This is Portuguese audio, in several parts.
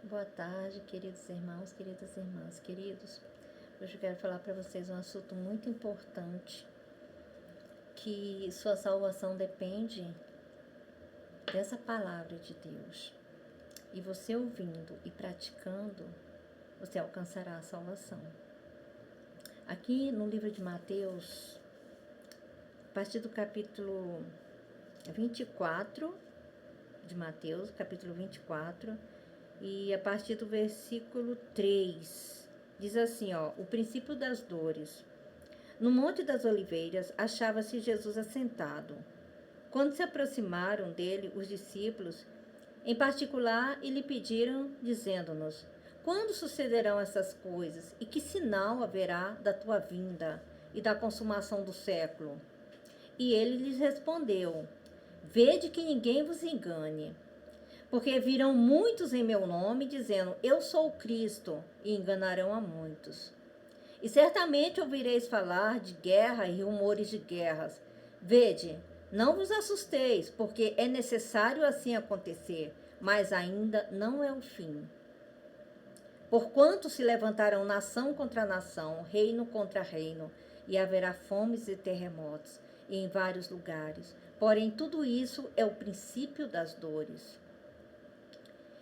Boa tarde, queridos irmãos, queridas irmãs, queridos. Hoje eu quero falar para vocês um assunto muito importante, que sua salvação depende dessa palavra de Deus. E você ouvindo e praticando, você alcançará a salvação. Aqui no livro de Mateus, a partir do capítulo 24 de Mateus, capítulo 24, e a partir do versículo 3, diz assim, o princípio das dores. No Monte das Oliveiras achava-se Jesus assentado. Quando se aproximaram dele os discípulos, em particular, e lhe pediram, dizendo-nos: quando sucederão essas coisas, e que sinal haverá da tua vinda e da consumação do século? E ele lhes respondeu: vede que ninguém vos engane. Porque virão muitos em meu nome, dizendo, eu sou o Cristo, e enganarão a muitos. E certamente ouvireis falar de guerra e rumores de guerras. Vede, não vos assusteis, porque é necessário assim acontecer, mas ainda não é o fim. Porquanto se levantarão nação contra nação, reino contra reino, e haverá fomes e terremotos, e em vários lugares. Porém, tudo isso é o princípio das dores.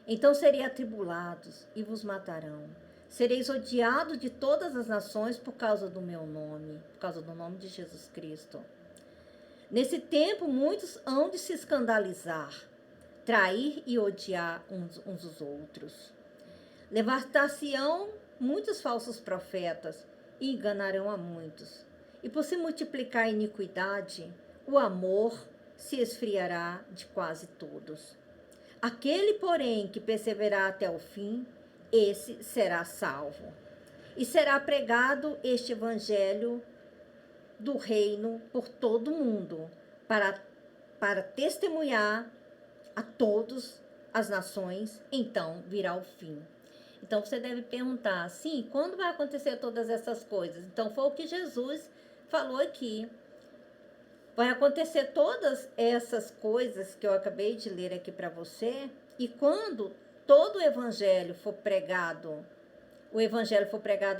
Então sereis atribulados e vos matarão. Sereis odiados de todas as nações por causa do meu nome, por causa do nome de Jesus Cristo. Nesse tempo, muitos hão de se escandalizar, trair e odiar uns os outros. Levantar-se-ão muitos falsos profetas e enganarão a muitos. E por se multiplicar a iniquidade, o amor se esfriará de quase todos. Aquele, porém, que perseverar até o fim, esse será salvo. E será pregado este evangelho do reino por todo o mundo, para testemunhar a todas as nações, então virá o fim. Então você deve perguntar, sim, quando vai acontecer todas essas coisas? Então foi o que Jesus falou aqui. Vai acontecer todas essas coisas que eu acabei de ler aqui para você, e quando todo o evangelho for pregado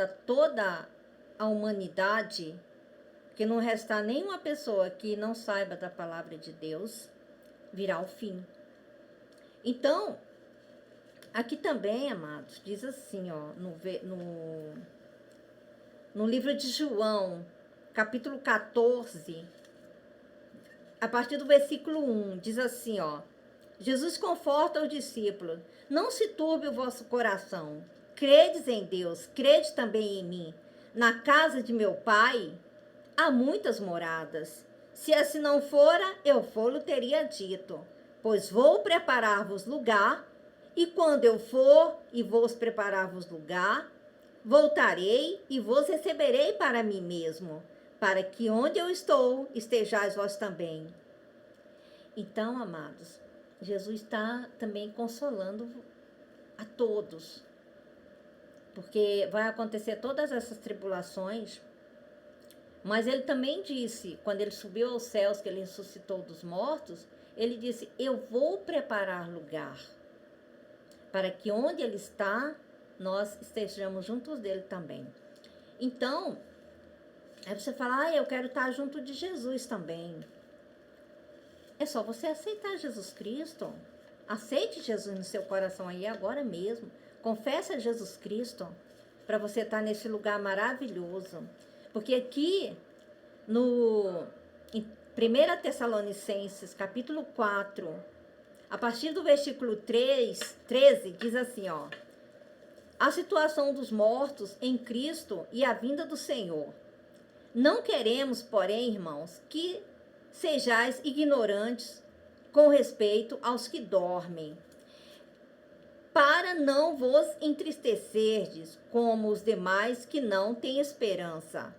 a toda a humanidade, que não restar nenhuma pessoa que não saiba da palavra de Deus, virá o fim. Então, aqui também, amados, diz assim, no livro de João, capítulo 14, a partir do versículo 1, diz assim, Jesus conforta os discípulos, não se turbe o vosso coração, credes em Deus, crede também em mim. Na casa de meu pai há muitas moradas. Se assim não fora, eu vou-lo teria dito, pois vou preparar-vos lugar, e quando eu for e vos preparar-vos lugar, voltarei e vos receberei para mim mesmo, para que onde eu estou, estejais vós também. Então, amados, Jesus está também consolando a todos, porque vai acontecer todas essas tribulações, mas ele também disse, quando ele subiu aos céus, que ele ressuscitou dos mortos, ele disse, eu vou preparar lugar, para que onde ele está, nós estejamos juntos dele também. Então, aí você fala, eu quero estar junto de Jesus também. É só você aceitar Jesus Cristo. Aceite Jesus no seu coração aí agora mesmo. Confessa Jesus Cristo para você estar nesse lugar maravilhoso. Porque aqui em 1 Tessalonicenses, capítulo 4, a partir do versículo 13, diz assim, a situação dos mortos em Cristo e a vinda do Senhor. Não queremos, porém, irmãos, que sejais ignorantes com respeito aos que dormem, para não vos entristecerdes como os demais que não têm esperança.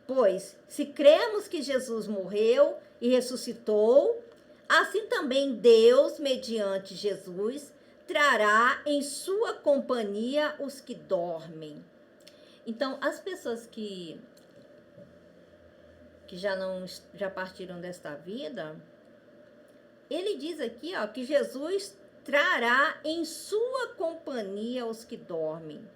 Pois, se cremos que Jesus morreu e ressuscitou, assim também Deus, mediante Jesus, trará em sua companhia os que dormem. Então, as pessoas que já partiram desta vida, ele diz aqui, que Jesus trará em sua companhia os que dormem.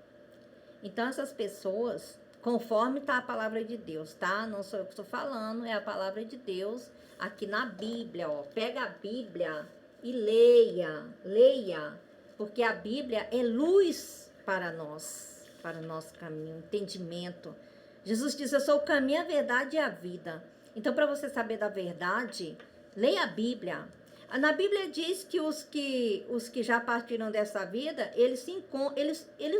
Então, essas pessoas, conforme está a palavra de Deus, tá? Não sou eu que estou falando, é a palavra de Deus aqui na Bíblia, ó. Pega a Bíblia e leia, porque a Bíblia é luz para nós, para o nosso caminho, entendimento. Jesus diz: eu sou o caminho, a verdade e a vida. Então, para você saber da verdade, leia a Bíblia. Na Bíblia diz que os que já partiram dessa vida, eles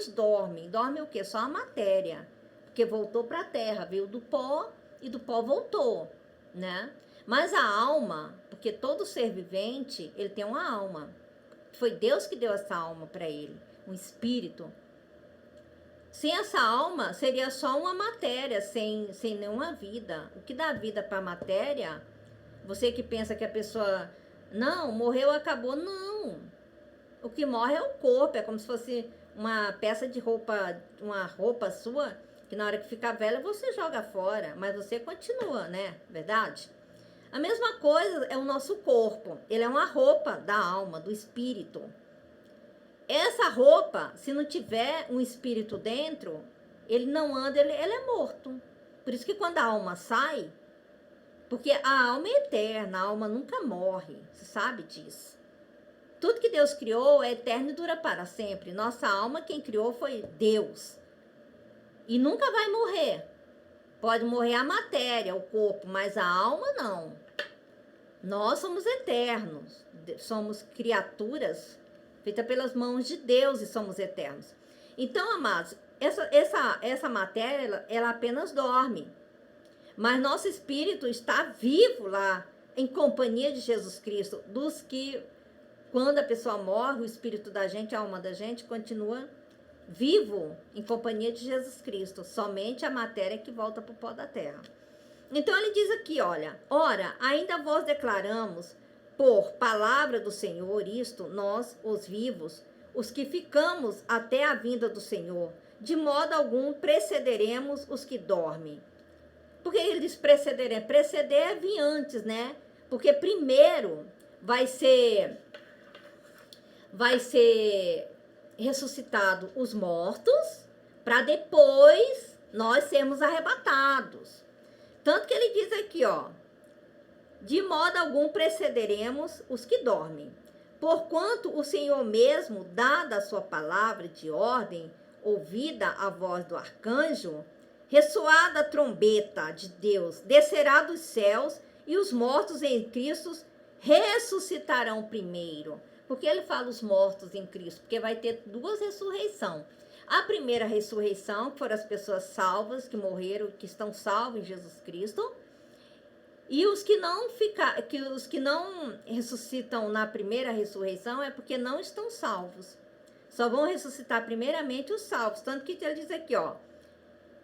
dormem. Dormem o quê? Só a matéria. Porque voltou para a terra, veio do pó e do pó voltou, né? Mas a alma, porque todo ser vivente, ele tem uma alma. Foi Deus que deu essa alma para ele, um espírito. Sem essa alma, seria só uma matéria, sem nenhuma vida. O que dá vida para a matéria, você que pensa que a pessoa, não, morreu, acabou, não. O que morre é o corpo, é como se fosse uma peça de roupa, uma roupa sua, que na hora que ficar velha você joga fora, mas você continua, né? Verdade? A mesma coisa é o nosso corpo, ele é uma roupa da alma, do espírito. Essa roupa, se não tiver um espírito dentro, ele não anda, ele é morto. Por isso que quando a alma sai, porque a alma é eterna, a alma nunca morre, você sabe disso. Tudo que Deus criou é eterno e dura para sempre. Nossa alma, quem criou foi Deus. E nunca vai morrer. Pode morrer a matéria, o corpo, mas a alma não. Nós somos eternos, somos criaturas feitas pelas mãos de Deus e somos eternos. Então, amados, essa matéria, ela apenas dorme. Mas nosso espírito está vivo lá, em companhia de Jesus Cristo. Dos que, quando a pessoa morre, o espírito da gente, a alma da gente, continua vivo em companhia de Jesus Cristo. Somente a matéria que volta para o pó da terra. Então ele diz aqui, olha, ora, ainda vos declaramos por palavra do Senhor isto, nós, os vivos, os que ficamos até a vinda do Senhor, de modo algum precederemos os que dormem. Por que ele diz precederemos? Preceder é vir antes, né? Porque primeiro vai ser ressuscitado os mortos, para depois nós sermos arrebatados. Tanto que ele diz aqui, ó, de modo algum precederemos os que dormem. Porquanto o Senhor mesmo, dada a sua palavra de ordem, ouvida a voz do arcanjo, ressoada a trombeta de Deus, descerá dos céus e os mortos em Cristo ressuscitarão primeiro. Por que ele fala os mortos em Cristo? Porque vai ter duas ressurreições. A primeira ressurreição, que foram as pessoas salvas, que morreram, que estão salvos em Jesus Cristo. E os que não ressuscitam na primeira ressurreição é porque não estão salvos. Só vão ressuscitar primeiramente os salvos. Tanto que ele diz aqui, ó.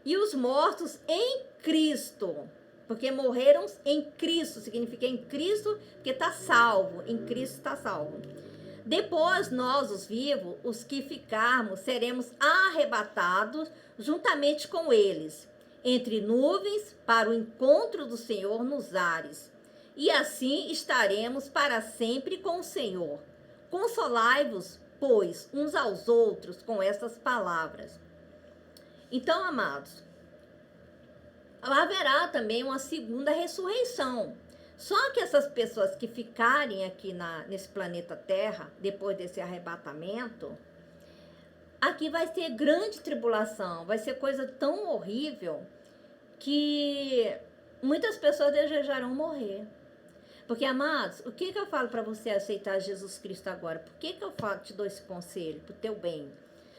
E os mortos em Cristo. Porque morreram em Cristo. Significa em Cristo, porque está salvo. Em Cristo está salvo. Depois nós, os vivos, os que ficarmos, seremos arrebatados juntamente com eles, entre nuvens, para o encontro do Senhor nos ares. E assim estaremos para sempre com o Senhor. Consolai-vos, pois, uns aos outros com estas palavras. Então, amados, haverá também uma segunda ressurreição. Só que essas pessoas que ficarem aqui nesse planeta Terra, depois desse arrebatamento, aqui vai ser grande tribulação, vai ser coisa tão horrível que muitas pessoas desejarão morrer. Porque, amados, o que eu falo para você aceitar Jesus Cristo agora? Por que eu te dou esse conselho? Para o teu bem.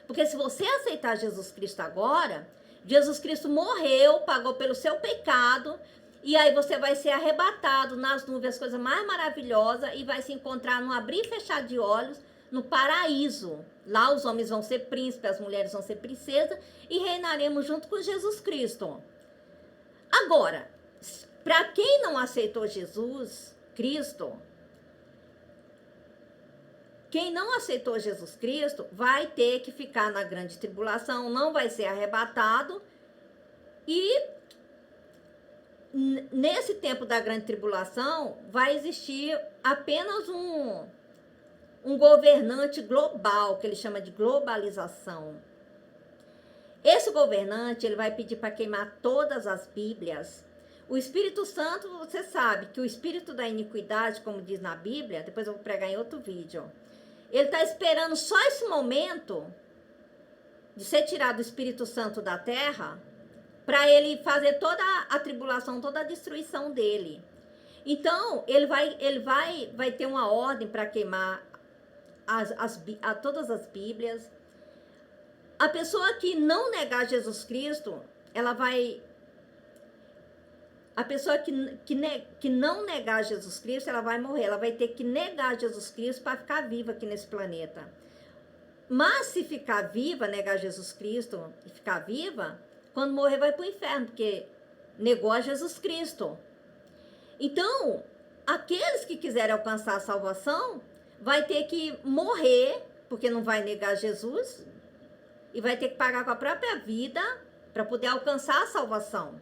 Porque se você aceitar Jesus Cristo agora, Jesus Cristo morreu, pagou pelo seu pecado, e aí você vai ser arrebatado nas nuvens, coisa mais maravilhosa, e vai se encontrar num abrir e fechar de olhos, no paraíso. Lá os homens vão ser príncipes, as mulheres vão ser princesas, e reinaremos junto com Jesus Cristo. Agora, para quem não aceitou Jesus Cristo, quem não aceitou Jesus Cristo vai ter que ficar na grande tribulação, não vai ser arrebatado, e nesse tempo da grande tribulação vai existir apenas um governante global, que ele chama de globalização. Esse governante, ele vai pedir para queimar todas as Bíblias. O Espírito Santo, você sabe que o espírito da iniquidade, como diz na Bíblia, depois eu vou pregar em outro vídeo, ele está esperando só esse momento de ser tirado o Espírito Santo da terra, para ele fazer toda a tribulação, toda a destruição dele. Então, ele vai ter uma ordem para queimar todas as Bíblias. A pessoa que não negar Jesus Cristo, ela vai... A pessoa que não negar Jesus Cristo, ela vai morrer. Ela vai ter que negar Jesus Cristo para ficar viva aqui nesse planeta. Mas se ficar viva, negar Jesus Cristo e ficar viva, quando morrer vai para o inferno, porque negou a Jesus Cristo. Então, aqueles que quiserem alcançar a salvação, vai ter que morrer, porque não vai negar Jesus, e vai ter que pagar com a própria vida para poder alcançar a salvação.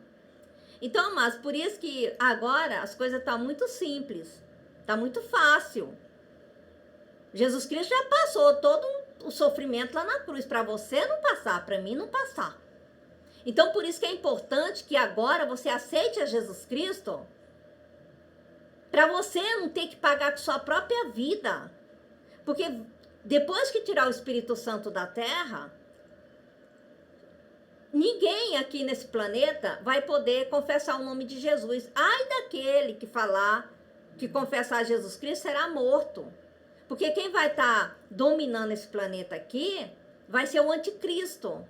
Então, mas por isso que agora as coisas estão muito simples, está muito fácil. Jesus Cristo já passou todo o sofrimento lá na cruz, para você não passar, para mim não passar. Então, por isso que é importante que agora você aceite a Jesus Cristo, para você não ter que pagar com sua própria vida. Porque depois que tirar o Espírito Santo da terra, ninguém aqui nesse planeta vai poder confessar o nome de Jesus. Ai daquele que confessar Jesus Cristo será morto. Porque quem vai estar dominando esse planeta aqui vai ser o anticristo.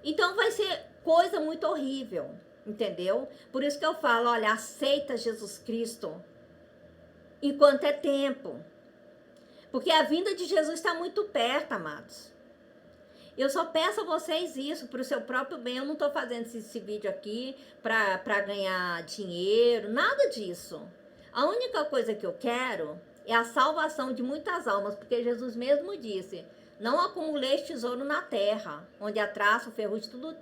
Então vai ser coisa muito horrível, entendeu? Por isso que eu falo, olha, aceita Jesus Cristo enquanto é tempo. Porque a vinda de Jesus está muito perto, amados. Eu só peço a vocês isso para o seu próprio bem. Eu não estou fazendo esse vídeo aqui para ganhar dinheiro, nada disso. A única coisa que eu quero é a salvação de muitas almas, porque Jesus mesmo disse, não acumuleis tesouro na terra, onde a traça, o ferrugem, tudo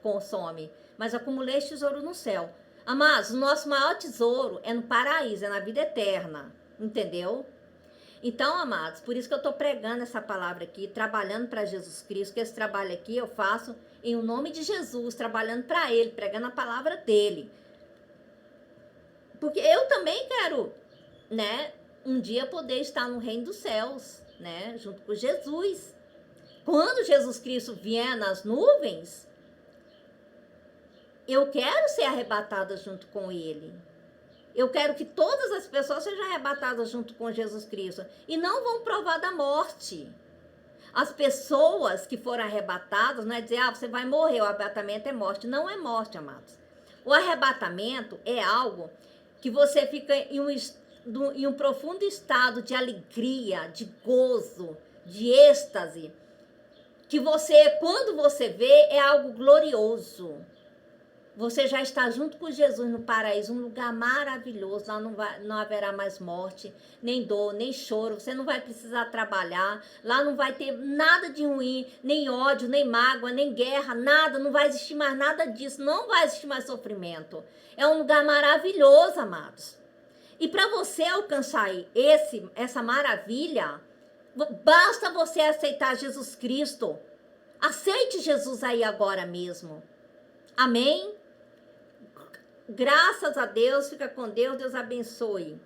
consome, mas acumuleis tesouro no céu. Amados, o nosso maior tesouro é no paraíso, é na vida eterna, entendeu? Então, amados, por isso que eu estou pregando essa palavra aqui, trabalhando para Jesus Cristo, que esse trabalho aqui eu faço em o nome de Jesus, trabalhando para Ele, pregando a palavra dEle. Porque eu também quero, né, um dia poder estar no reino dos céus, né, junto com Jesus. Quando Jesus Cristo vier nas nuvens, eu quero ser arrebatada junto com Ele. Eu quero que todas as pessoas sejam arrebatadas junto com Jesus Cristo e não vão provar da morte. As pessoas que foram arrebatadas, não é dizer, você vai morrer, o arrebatamento é morte. Não é morte, amados. O arrebatamento é algo que você fica em um profundo estado de alegria, de gozo, de êxtase, que você, quando você vê, é algo glorioso. Você já está junto com Jesus no paraíso, um lugar maravilhoso. Lá não haverá mais morte, nem dor, nem choro. Você não vai precisar trabalhar. Lá não vai ter nada de ruim, nem ódio, nem mágoa, nem guerra, nada. Não vai existir mais nada disso. Não vai existir mais sofrimento. É um lugar maravilhoso, amados. E para você alcançar essa maravilha, basta você aceitar Jesus Cristo. Aceite Jesus aí agora mesmo. Amém? Graças a Deus, fica com Deus, Deus abençoe.